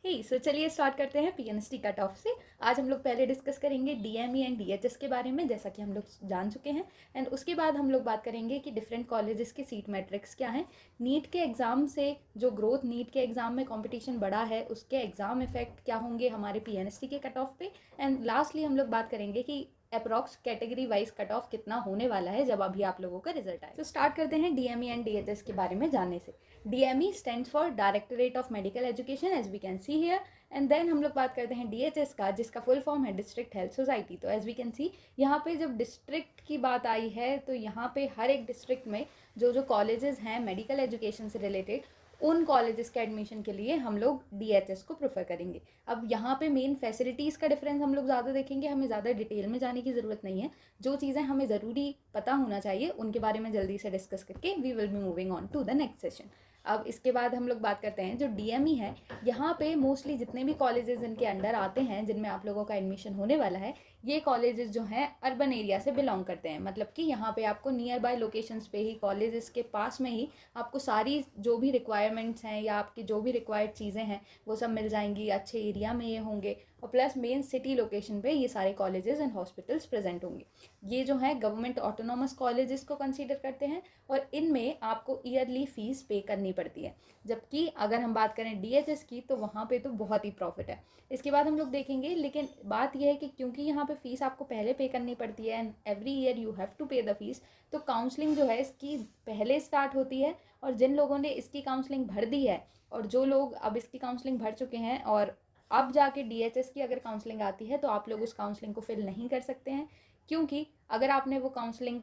सो चलिए स्टार्ट करते हैं पीएनएसटी कट ऑफ से। आज हम लोग पहले डिस्कस करेंगे डीएमई एंड डीएचएस के बारे में, जैसा कि हम लोग जान चुके हैं। एंड उसके बाद हम लोग बात करेंगे कि डिफरेंट कॉलेजेस के सीट मैट्रिक्स क्या हैं। नीट के एग्ज़ाम से जो ग्रोथ, नीट के एग्ज़ाम में कंपटीशन बढ़ा है, उसके एग्ज़ाम इफेक्ट क्या होंगे हमारे पीएनएसटी के कट ऑफ पे। एंड लास्टली हम लोग बात करेंगे कि approx category wise cut off कितना होने वाला है जब अभी आप लोगों का रिजल्ट आए। तो स्टार्ट करते हैं डीएमई एंड डीएचएस के बारे में जानने से। DME stands for directorate of medical education, as we can see here. And then हम लोग बात करते हैं डीएचएस का, जिसका फुल फॉर्म है डिस्ट्रिक्ट हेल्थ सोसाइटी। तो एज वी कैन सी यहाँ पे जब डिस्ट्रिक्ट की बात आई है तो यहाँ पे हर एक डिस्ट्रिक्ट में जो जो कॉलेजेस हैं मेडिकल एजुकेशन से रिलेटेड, उन कॉलेजेस के एडमिशन के लिए हम लोग डीएचएस को प्रेफर करेंगे। अब यहाँ पे मेन फैसिलिटीज़ का डिफरेंस हम लोग ज़्यादा देखेंगे, हमें ज़्यादा डिटेल में जाने की ज़रूरत नहीं है। जो चीज़ें हमें ज़रूरी पता होना चाहिए उनके बारे में जल्दी से डिस्कस करके we will be moving on to the next session. अब इसके बाद हम लोग बात करते हैं जो डीएमई है। यहाँ पे मोस्टली जितने भी कॉलेजेस इनके अंडर आते हैं जिनमें आप लोगों का एडमिशन होने वाला है, ये कॉलेजेस जो हैं अर्बन एरिया से बिलोंग करते हैं। मतलब कि यहाँ पे आपको नियर बाय लोकेशंस पे ही, कॉलेजेस के पास में ही आपको सारी जो भी रिक्वायरमेंट्स हैं या आपकी जो भी रिक्वायर्ड चीज़ें हैं वो सब मिल जाएंगी। अच्छे एरिया में ये होंगे और प्लस मेन सिटी लोकेशन पे ये सारे कॉलेजेस एंड हॉस्पिटल्स प्रेजेंट होंगे। ये जो है गवर्नमेंट ऑटोनॉमस कॉलेजेस को कंसीडर करते हैं और इनमें आपको ईयरली फ़ीस पे करनी पड़ती है। जबकि अगर हम बात करें डीएचएस की तो वहाँ पे तो बहुत ही प्रॉफिट है। इसके बाद हम लोग देखेंगे, लेकिन बात यह है कि क्योंकि यहाँ पे फ़ीस आपको पहले पे करनी पड़ती है and every year you have to pay the fees, तो काउंसलिंग जो है इसकी पहले स्टार्ट होती है। और जिन लोगों ने इसकी काउंसलिंग भर दी है और जो लोग अब इसकी काउंसलिंग भर चुके हैं और अब जाके डीएचएस की अगर काउंसलिंग आती है तो आप लोग उस काउंसलिंग को फिल नहीं कर सकते हैं। क्योंकि अगर आपने वो काउंसलिंग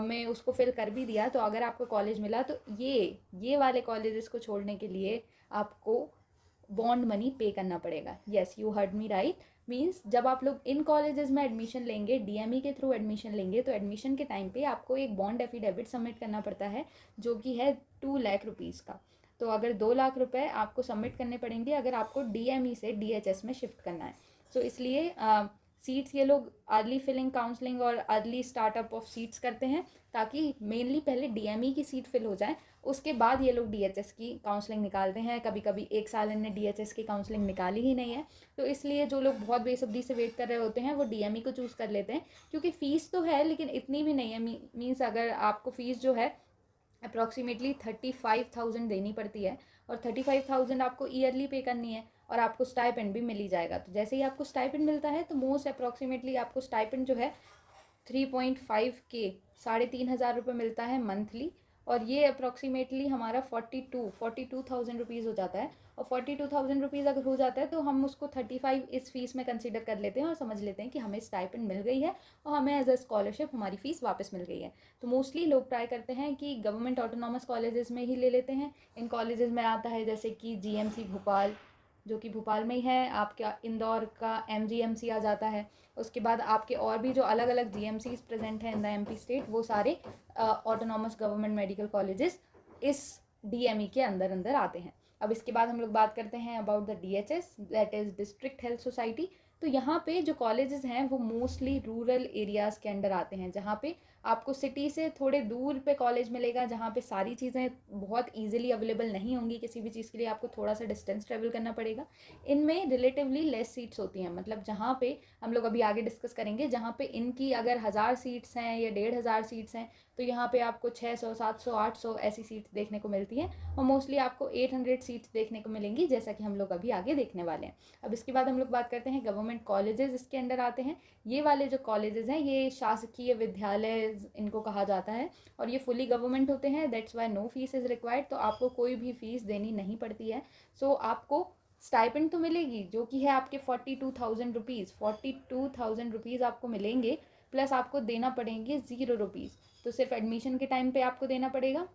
में उसको फिल कर भी दिया तो अगर आपको कॉलेज मिला तो ये वाले कॉलेजेस को छोड़ने के लिए आपको बॉन्ड मनी पे करना पड़ेगा। Yes, you heard me right. Means जब आप लोग इन कॉलेजेस में एडमिशन लेंगे, डीएमई के थ्रू एडमिशन लेंगे, तो एडमिशन के टाइम पे आपको एक बॉन्ड एफिडेविट सबमिट करना पड़ता है जो कि है 2 लाख रुपीज़ का। तो अगर 2 लाख रुपए आपको सबमिट करने पड़ेंगे अगर आपको डीएमई से डीएचएस में शिफ्ट करना है। सो इसलिए सीट्स ये लोग अर्ली फिलिंग काउंसलिंग और अर्ली स्टार्टअप ऑफ सीट्स करते हैं ताकि मेनली पहले डीएमई की सीट फिल हो जाए, उसके बाद ये लोग डीएचएस की काउंसलिंग निकालते हैं। कभी कभी 1 साल इनने डीएचएस की काउंसलिंग निकाली ही नहीं है, तो इसलिए जो लोग बहुत बेसब्री से वेट कर रहे होते हैं वो डीएमई को चूज़ कर लेते हैं। क्योंकि फ़ीस तो है लेकिन इतनी भी नहीं है। मीन्स अगर आपको फ़ीस जो है अप्रॉक्सीमेटली 35,000 देनी पड़ती है और 35,000 आपको ईयरली पे करनी है और आपको स्टाइपेंड भी मिल ही जाएगा। तो जैसे ही आपको स्टाइपेंड मिलता है तो मोस्ट अप्रॉक्सीमेटली आपको स्टाइपेंड जो है 3.5K, 3,500 रुपये मिलता है मंथली। और ये अप्रॉक्सीमेटली हमारा 42,000 रुपीज़ हो जाता है। और 42,000 रुपीज़ अगर हो जाता है तो हम उसको 35 इस फीस में कंसिडर कर लेते हैं और समझ लेते हैं कि हमें स्टाइपेंड मिल गई है और हमें एज अ स्कॉलरशिप हमारी फ़ीस वापस मिल गई है। तो मोस्टली लोग ट्राई करते हैं कि गवर्नमेंट ऑटोनॉमस कॉलेजेस में ही ले लेते हैं। इन कॉलेजेस में आता है जैसे कि जीएमसी भोपाल, जो कि भोपाल में ही है। आपका इंदौर का एमजीएमसी आ जाता है। उसके बाद आपके और भी जो अलग अलग जीएमसीज प्रेजेंट हैं इन द एमपी स्टेट, वो सारे ऑटोनॉमस गवर्नमेंट मेडिकल कॉलेजेस इस डीएमई के अंदर अंदर आते हैं। अब इसके बाद हम लोग बात करते हैं about the DHS, that is district health society. तो यहाँ पे जो कॉलेजेस हैं वो मोस्टली रूरल एरियाज़ के अंडर आते हैं, जहाँ पे आपको सिटी से थोड़े दूर पे कॉलेज मिलेगा, जहाँ पे सारी चीज़ें बहुत इजीली अवेलेबल नहीं होंगी। किसी भी चीज़ के लिए आपको थोड़ा सा डिस्टेंस ट्रेवल करना पड़ेगा। इनमें रिलेटिवली लेस सीट्स होती हैं। मतलब जहाँ पे हम लोग अभी आगे डिस्कस करेंगे, जहाँ पे इनकी अगर 1000 सीट्स हैं या 1,500 सीट्स हैं तो यहाँ पे आपको 600, 700, 800 ऐसी सीट्स देखने को मिलती हैं। और मोस्टली आपको 800 सीट्स देखने को मिलेंगी, जैसा कि हम लोग अभी आगे देखने वाले हैं। अब इसके बाद हम लोग बात करते हैं गवर्नमेंट कॉलेजेस इसके अंडर आते हैं। ये वाले जो कॉलेजेस हैं ये शासकीय विद्यालय इनको कहा जाता है और ये फुली गवर्नमेंट होते हैं। That's why no fees is required. तो आपको कोई भी फीस देनी नहीं पड़ती है। सो आपको स्टाइपेंड तो मिलेगी जो कि है आपके 42,000 रुपीज़। 42,000 रुपीज़ आपको मिलेंगे, प्लस आपको देना पड़ेंगे 0 रुपीज़। तो सिर्फ एडमिशन के टाइम पे आपको देना पड़ेगा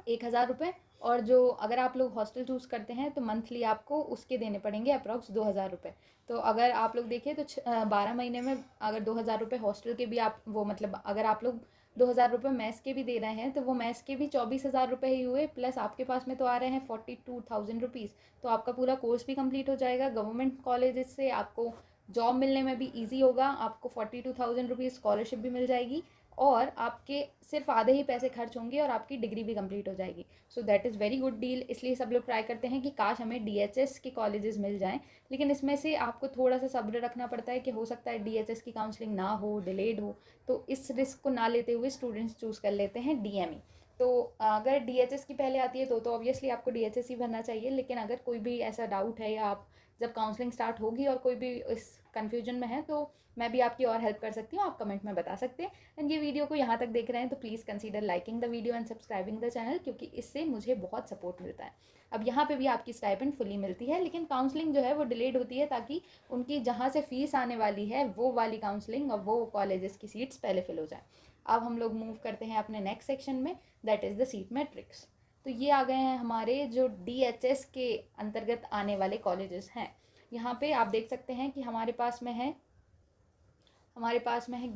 1,000 रुपये। और जो अगर आप लोग हॉस्टल चूज़ करते हैं तो मंथली आपको उसके देने पड़ेंगे अप्रॉक्स 2,000 रुपये। तो अगर आप लोग देखें तो 12 महीने में अगर 2,000 रुपये हॉस्टल के भी आप वो मतलब अगर आप लोग 2,000 रुपये मैस के भी दे रहे हैं तो वो मैस के भी 24,000 रुपये ही हुए, प्लस आपके पास में तो आ रहे हैं 42,000 रुपीज़। तो आपका पूरा कोर्स भी कंप्लीट हो जाएगा। गवर्नमेंट कॉलेज से आपको जॉब मिलने में भी ईजी होगा। आपको 42,000 रुपीज़ स्कॉलरशिप भी मिल जाएगी। और आपके सिर्फ आधे ही पैसे खर्च होंगे और आपकी डिग्री भी कंप्लीट हो जाएगी। So that is very good deal. इसलिए सब लोग ट्राई करते हैं कि काश हमें DHS के कॉलेजेस मिल जाएं, लेकिन इसमें से आपको थोड़ा सा सब्र रखना पड़ता है कि हो सकता है DHS की काउंसलिंग ना हो, डिलेड हो, तो इस रिस्क को ना लेते हुए स्टूडेंट्स चूज़ कर लेते हैं DME। तो अगर DHS की पहले आती है तो ऑब्वियसली आपको DHS ही भरना चाहिए, लेकिन अगर कोई भी ऐसा डाउट है या आप जब काउंसलिंग स्टार्ट होगी और कोई भी इस कन्फ्यूजन में है, तो मैं भी आपकी और हेल्प कर सकती हूँ, आप कमेंट में बता सकते हैं। एंड ये वीडियो को यहाँ तक देख रहे हैं तो please consider liking the video and subscribing the channel, क्योंकि इससे मुझे बहुत सपोर्ट मिलता है। अब यहाँ पे भी आपकी स्टाइपेंड फुली मिलती है, लेकिन काउंसलिंग जो है वो डिलेड होती है ताकि उनकी जहाँ से फीस आने वाली है वो वाली काउंसलिंग और वो कॉलेजेस की सीट्स पहले फिल हो जाए। अब हम लोग मूव करते हैं अपने नेक्स्ट सेक्शन में, that is the seat matrix. तो ये आ गए हैं हमारे जो DHS के अंतर्गत आने वाले कॉलेजेस हैं। यहाँ पे आप देख सकते हैं कि हमारे पास में है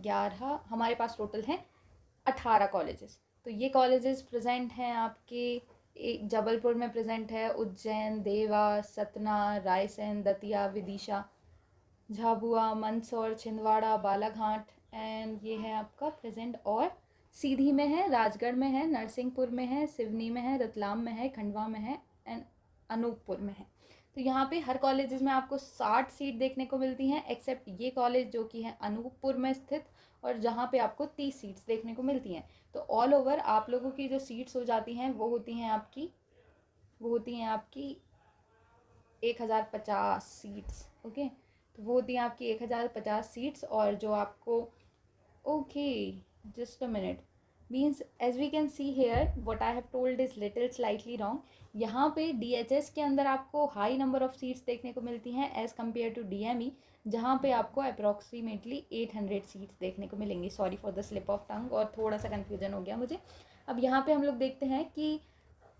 11, हमारे पास टोटल हैं 18 कॉलेजेस। तो ये कॉलेजेस प्रेजेंट हैं आपके, एक जबलपुर में प्रेजेंट है, उज्जैन, देवास, सतना, रायसेन, दतिया, विदिशा, झाबुआ, मंदसौर, छिंदवाड़ा, बालाघाट, एंड ये है आपका प्रेजेंट। और सीधी में है, राजगढ़ में है, नरसिंहपुर में है, सिवनी में है, रतलाम में है, खंडवा में है एंड अनूपपुर में है। तो यहाँ पे हर कॉलेजेस में आपको 60 सीट देखने को मिलती हैं, एक्सेप्ट ये कॉलेज जो कि है अनूपपुर में स्थित, और जहाँ पे आपको 30 सीट्स देखने को मिलती हैं। तो ऑल ओवर आप लोगों की जो सीट्स हो जाती हैं वो होती हैं आपकी 1050 सीट्स। ओके, तो वो होती हैं आपकी 1050 सीट्स। और जो आपको okay, just a minute, means as we can see here what I have told is little slightly wrong. यहाँ पे DHS के अंदर आपको हाई नंबर ऑफ सीट्स देखने को मिलती हैं एज़ कम्पेयर टू DME, जहाँ पे आपको अप्रॉक्सीमेटली 800 सीट्स देखने को मिलेंगी। Sorry for the slip of tongue, और थोड़ा सा कन्फ्यूजन हो गया मुझे। अब यहाँ पे हम लोग देखते हैं कि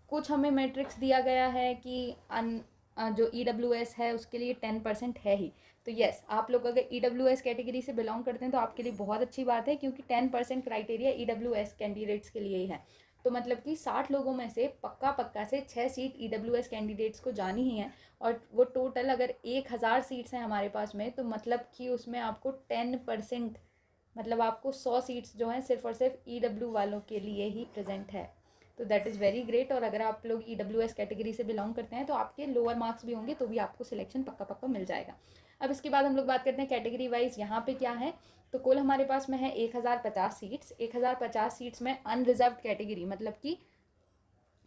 कुछ हमें मैट्रिक्स दिया गया है कि जो EWS है उसके लिए 10% है ही। तो यस, आप लोग अगर EWS कैटेगरी से बिलोंग करते हैं तो आपके लिए बहुत अच्छी बात है, क्योंकि 10% क्राइटेरिया EWS कैंडिडेट्स के लिए ही है। तो मतलब कि 60 लोगों में से पक्का से 6 सीट EWS कैंडिडेट्स को जानी ही है। और वो टोटल अगर 1000 सीट्स हैं हमारे पास में, तो मतलब कि उसमें आपको 10%, मतलब आपको 100 सीट्स जो हैं सिर्फ और सिर्फ EW वालों के लिए ही प्रेजेंट है। तो दैट इज़ वेरी ग्रेट। और अगर आप लोग EWS कैटेगरी से बिलोंग करते हैं तो आपके लोअर मार्क्स भी होंगे तो भी आपको सिलेक्शन पक्का मिल जाएगा। अब इसके बाद हम लोग बात करते हैं कैटेगरी वाइज यहाँ पे क्या है। तो कुल हमारे पास में है 1050 सीट्स। 1050 सीट्स में अनरिजर्व कैटेगरी, मतलब कि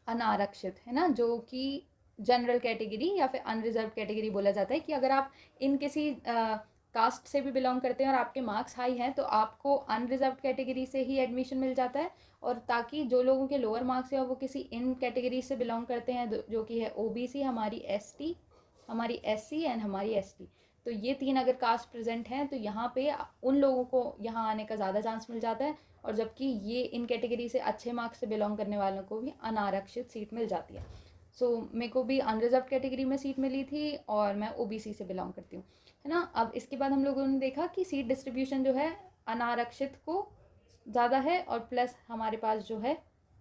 अनारक्षित है ना, जो कि जनरल कैटेगरी या फिर अनरिजर्व कैटेगरी बोला जाता है, कि अगर आप इन किसी कास्ट से भी बिलोंग करते हैं और आपके मार्क्स हाई हैं तो आपको अनरिजर्व कैटेगरी से ही एडमिशन मिल जाता है। और ताकि जो लोगों के लोअर मार्क्स है वो किसी इन कैटेगरी से बिलोंग करते हैं, जो कि है OBC, हमारी ST, हमारी SC एंड हमारी ST, तो ये 3 अगर कास्ट प्रेजेंट हैं तो यहाँ पे उन लोगों को यहाँ आने का ज़्यादा चांस मिल जाता है। और जबकि ये इन कैटेगरी से अच्छे मार्क्स से बिलोंग करने वालों को भी अनारक्षित सीट मिल जाती है। सो मेरे को भी अनरिजर्व कैटेगरी में सीट मिली थी और मैं OBC से बिलोंग करती हूँ, है ना। अब इसके बाद हम लोगों ने देखा कि सीट डिस्ट्रीब्यूशन जो है अनारक्षित को ज़्यादा है, और प्लस हमारे पास जो है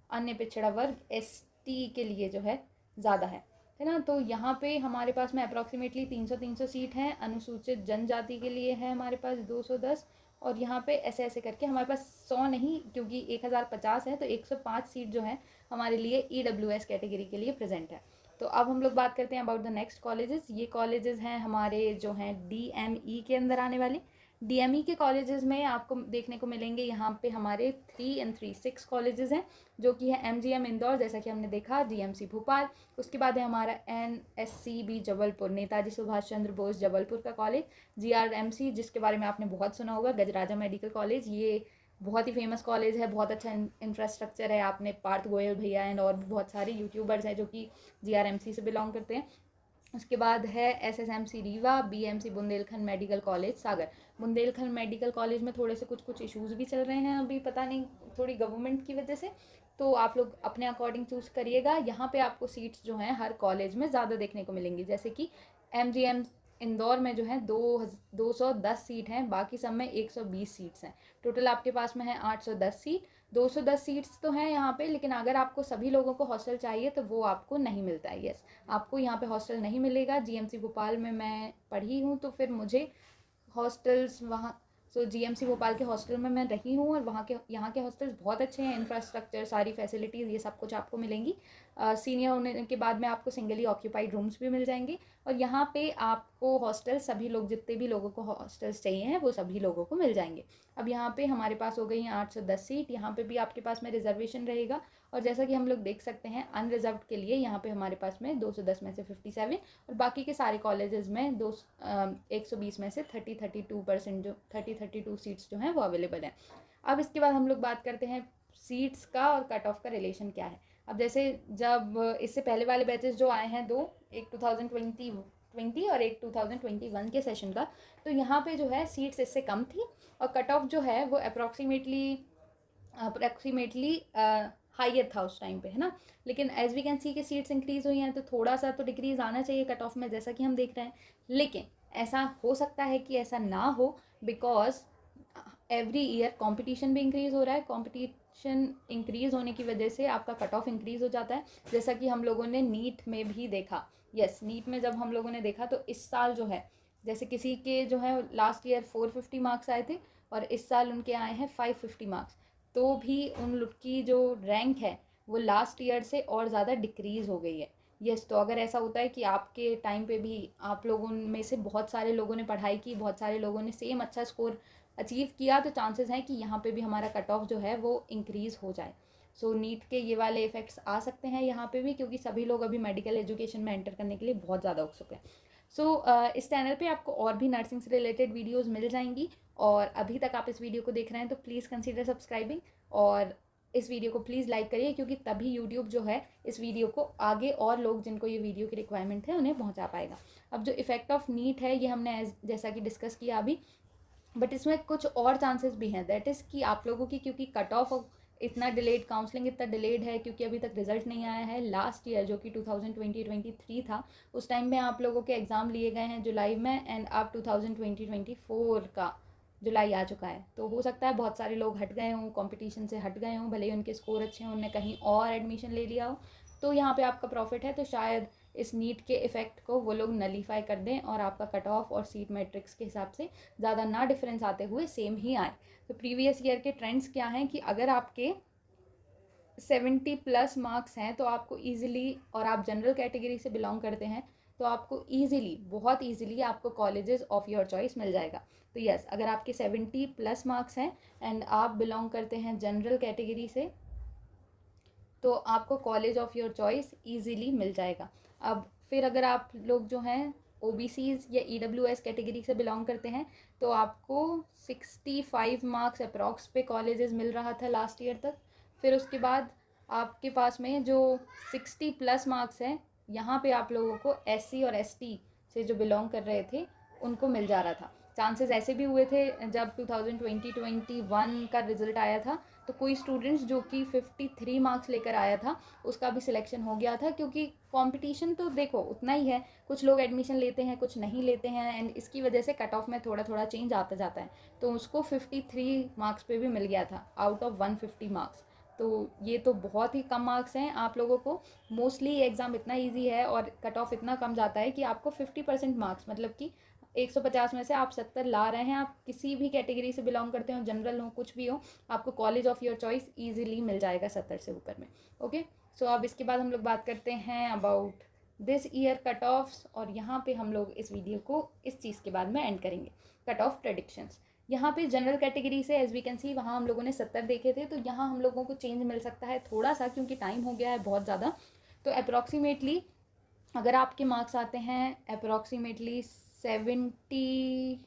अन्य पिछड़ा वर्ग ST के लिए जो है ज़्यादा है ना। तो यहाँ पे हमारे पास में अप्रॉक्सीमेटली 300 सीट हैं। अनुसूचित जनजाति के लिए है हमारे पास 210, और यहाँ पे ऐसे करके हमारे पास 100 नहीं, क्योंकि 1050 है तो 105 सीट जो है हमारे लिए EWS कैटेगरी के लिए प्रेजेंट है। तो अब हम लोग बात करते हैं अबाउट द नेक्स्ट कॉलेजेस। ये कॉलेजेस हैं हमारे जो हैं DME के अंदर आने वाले। DME के कॉलेजेस में आपको देखने को मिलेंगे यहाँ पे हमारे 3 and 3-6 कॉलेजेस हैं, जो कि है MGM इंदौर, जैसा कि हमने देखा, GMC भोपाल, उसके बाद है हमारा NSCB जबलपुर, नेताजी सुभाष चंद्र बोस जबलपुर का कॉलेज, GRMC जिसके बारे में आपने बहुत सुना होगा, गजराजा मेडिकल कॉलेज, ये बहुत ही फेमस कॉलेज है, बहुत अच्छा इंफ्रास्ट्रक्चर है। आपने पार्थ गोयल भैया एंड और भी बहुत सारे यूट्यूबर्स हैं जो कि GRMC से बिलोंग करते हैं। उसके बाद है SSMC Rewa, BMC Bundelkhand medical college Sagar. Bundelkhand medical college में थोड़े से कुछ इश्यूज़ भी चल रहे हैं अभी, पता नहीं, थोड़ी गवर्नमेंट की वजह से, तो आप लोग अपने अकॉर्डिंग चूज़ करिएगा। यहाँ पे आपको सीट्स जो हैं हर कॉलेज में ज़्यादा देखने को मिलेंगी, जैसे कि MGM इंदौर में जो है 210 सीट हैं, बाकी सब में 120 सीट्स हैं। टोटल आपके पास में है 810 सीट। 210 सीट्स तो हैं यहाँ पे, लेकिन अगर आपको सभी लोगों को हॉस्टल चाहिए तो वो आपको नहीं मिलता है। यस, आपको यहाँ पे हॉस्टल नहीं मिलेगा। GMC भोपाल में मैं पढ़ी हूँ तो फिर मुझे हॉस्टल्स वहाँ सो जीएमसी भोपाल के हॉस्टल में मैं रही हूँ और वहाँ के यहाँ के हॉस्टल्स बहुत अच्छे हैं, इंफ्रास्ट्रक्चर, सारी फैसिलिटीज़, ये सब कुछ आपको मिलेंगी। सीनियर होने के बाद में आपको सिंगली ऑक्यूपाइड रूम्स भी मिल जाएंगे और यहाँ पे आपको हॉस्टल सभी लोग, जितने भी लोगों को हॉस्टल्स चाहिए हैं वो सभी लोगों को मिल जाएंगे। अब यहाँ पे हमारे पास हो गई हैं 810 सीट। यहाँ पे भी आपके पास में रिजर्वेशन रहेगा और जैसा कि हम लोग देख सकते हैं अनरिजर्व्ड के लिए यहाँ पे हमारे पास में 210 में से 57 और बाकी के सारे कॉलेजेस में 120 में से 32% जो 32 सीट्स जो हैं वो अवेलेबल हैं। अब इसके बाद हम लोग बात करते हैं सीट्स का और कट ऑफ का रिलेशन क्या है। अब जैसे जब इससे पहले वाले बैचेस जो आए हैं दो, एक 2020 और एक 2021 के सेशन का, तो यहाँ पे जो है सीट्स इससे कम थी और कट ऑफ जो है वो अप्रॉक्सीमेटली हायर था उस टाइम पे, है ना। लेकिन एज वी कैन सी कि सीट्स इंक्रीज़ हुई हैं तो थोड़ा सा तो डिक्रीज़ आना चाहिए कट ऑफ में, जैसा कि हम देख रहे हैं। लेकिन ऐसा हो सकता है कि ऐसा ना हो, बिकॉज एवरी ईयर कंपटीशन भी इंक्रीज़ हो रहा है। कंपटीशन इंक्रीज़ होने की वजह से आपका कट ऑफ इंक्रीज़ हो जाता है, जैसा कि हम लोगों ने नीट में भी देखा। यस, नीट में जब हम लोगों ने देखा तो इस साल जो है, जैसे किसी के जो है लास्ट ईयर 450 मार्क्स आए थे और इस साल उनके आए हैं 550 मार्क्स, तो भी उन लोग की जो रैंक है वो लास्ट ईयर से और ज़्यादा डिक्रीज़ हो गई है। यस, तो अगर ऐसा होता है कि आपके टाइम पे भी आप लोगों में से बहुत सारे लोगों ने पढ़ाई की, बहुत सारे लोगों ने सेम अच्छा स्कोर अचीव किया, तो चांसेस हैं कि यहाँ पे भी हमारा कट ऑफ जो है वो इंक्रीज़ हो जाए। सो नीट के ये वाले इफ़ेक्ट्स आ सकते हैं यहाँ पे भी, क्योंकि सभी लोग अभी मेडिकल एजुकेशन में एंटर करने के लिए बहुत ज़्यादा उत्सुक हैं। सो इस चैनल पे आपको और भी नर्सिंग से रिलेटेड वीडियोज़ मिल जाएंगी और अभी तक आप इस वीडियो को देख रहे हैं तो प्लीज़ कंसीडर सब्सक्राइबिंग और इस वीडियो को प्लीज़ लाइक करिए, क्योंकि तभी यूट्यूब जो है इस वीडियो को आगे और लोग जिनको ये वीडियो की रिक्वायरमेंट है उन्हें पहुंचा पाएगा। अब जो इफेक्ट ऑफ नीट है ये हमने जैसा कि डिस्कस किया अभी, बट इसमें कुछ और चांसेस भी हैं। दैट इज़ कि आप लोगों की, क्योंकि कट ऑफ इतना डिलेड, काउंसलिंग इतना डिलेड है क्योंकि अभी तक रिजल्ट नहीं आया है। लास्ट ईयर जो कि 2023 था, उस टाइम में आप लोगों के एग्ज़ाम लिए गए हैं जुलाई में, एंड अब 2024 का जुलाई आ चुका है। तो हो सकता है बहुत सारे लोग हट गए हों, कंपटीशन से हट गए हों, भले ही उनके स्कोर अच्छे हों, उन्होंने कहीं और एडमिशन ले लिया हो, तो यहाँ पे आपका प्रॉफिट है। तो शायद इस नीट के इफ़ेक्ट को वो लोग नलीफाई कर दें और आपका कट ऑफ और सीट मैट्रिक्स के हिसाब से ज़्यादा ना डिफरेंस आते हुए सेम ही आए। तो प्रीवियस ईयर के ट्रेंड्स क्या हैं कि अगर आपके 70+ मार्क्स हैं तो आपको ईजिली, और आप जनरल कैटेगरी से बिलोंग करते हैं तो आपको ईजिली, बहुत ईजिली आपको कॉलेजेस ऑफ योर चॉइस मिल जाएगा। तो यस, अगर आपके 70+ मार्क्स हैं एंड आप बिलोंग करते हैं जनरल कैटेगरी से, तो आपको college of your choice easily मिल जाएगा। अब फिर अगर आप लोग जो हैं OBCs या EWS कैटेगरी से बिलोंग करते हैं तो आपको 65 मार्क्स अप्रॉक्स पे कॉलेजेस मिल रहा था लास्ट ईयर तक। फिर उसके बाद आपके पास में जो 60+ मार्क्स हैं, यहाँ पे आप लोगों को SC और ST से जो बिलोंग कर रहे थे उनको मिल जा रहा था। चांसेस ऐसे भी हुए थे जब 2020-21 का रिज़ल्ट आया था तो कोई स्टूडेंट्स जो कि 53 मार्क्स लेकर आया था उसका भी सिलेक्शन हो गया था, क्योंकि कंपटीशन तो देखो उतना ही है, कुछ लोग एडमिशन लेते हैं कुछ नहीं लेते हैं, एंड इसकी वजह से कट ऑफ में थोड़ा थोड़ा चेंज आता जाता है। तो उसको 53 मार्क्स पे भी मिल गया था आउट ऑफ 150 मार्क्स। तो ये तो बहुत ही कम मार्क्स हैं आप लोगों को। मोस्टली एग्ज़ाम इतना ईजी है और कट ऑफ इतना कम जाता है कि आपको 50% मार्क्स, मतलब कि 150 में से आप 70 ला रहे हैं। आप किसी भी कैटेगरी से बिलोंग करते हो, जनरल हो, कुछ भी हो, आपको college of your choice easily मिल जाएगा 70 से ऊपर में। ओके, सो अब इसके बाद हम लोग बात करते हैं about this year cut offs, और यहाँ पे हम लोग इस वीडियो को इस चीज़ के बाद में एंड करेंगे, कट ऑफ प्रेडिक्शंस। यहाँ पे जनरल कैटेगरी से एज वी कैन सी वहाँ हम लोगों ने 70 देखे थे, तो यहाँ हम लोगों को चेंज मिल सकता है थोड़ा सा, क्योंकि टाइम हो गया है बहुत ज़्यादा। तो अप्रॉक्सीमेटली अगर आपके मार्क्स आते हैं अप्रॉक्सीमेटली 70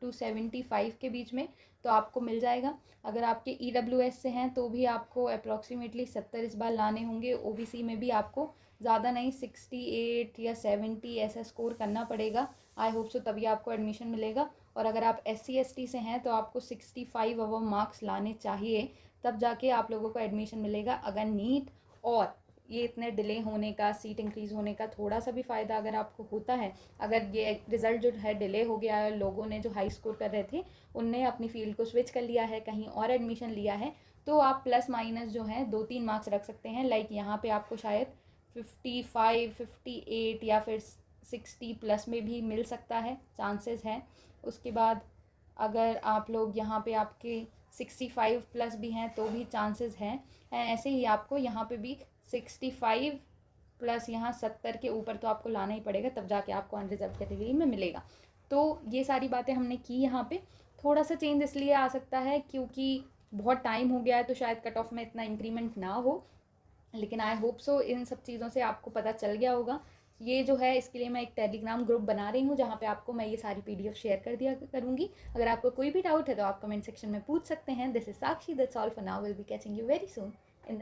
to 75 के बीच में तो आपको मिल जाएगा। अगर आपके EWS से हैं तो भी आपको अप्रॉक्सीमेटली 70 इस बार लाने होंगे। OBC में भी आपको ज़्यादा नहीं 68 या 70 ऐसा स्कोर करना पड़ेगा। आई होप सो, तभी आपको एडमिशन मिलेगा। और अगर आप SC ST से हैं तो आपको 65 अबव मार्क्स लाने चाहिए, तब जाके आप लोगों को एडमिशन मिलेगा। अगर नीट और ये इतने डिले होने का, सीट इंक्रीज़ होने का थोड़ा सा भी फ़ायदा अगर आपको होता है, अगर ये रिज़ल्ट जो है डिले हो गया है, लोगों ने जो हाई स्कोर कर रहे थे उनने अपनी फील्ड को स्विच कर लिया है, कहीं और एडमिशन लिया है, तो आप प्लस माइनस जो है 2-3 मार्क्स रख सकते हैं। लाइक यहाँ पे आपको शायद 55, 58 या फिर 60+ में भी मिल सकता है, चांसेस हैं। उसके बाद अगर आप लोग यहाँ पे आपके 65 प्लस भी हैं तो भी चांसेस हैं। ऐसे ही आपको यहाँ पे भी 65 प्लस यहाँ 70 के ऊपर तो आपको लाना ही पड़ेगा, तब जाके आपको अनरिजर्व कैटेगरी में मिलेगा। तो ये सारी बातें हमने की। यहाँ पे थोड़ा सा चेंज इसलिए आ सकता है क्योंकि बहुत टाइम हो गया है, तो शायद कट ऑफ में इतना इंक्रीमेंट ना हो, लेकिन आई होप सो इन सब चीज़ों से आपको पता चल गया होगा। ये जो है इसके लिए मैं एक टेलीग्राम ग्रुप बना रही हूँ जहाँ पे आपको मैं ये सारी PDF शेयर कर दिया करूँगी। अगर आपको कोई भी डाउट है तो आप कमेंट सेक्शन में पूछ सकते हैं। This is Sakshi, that's all for now, will be catching you very soon.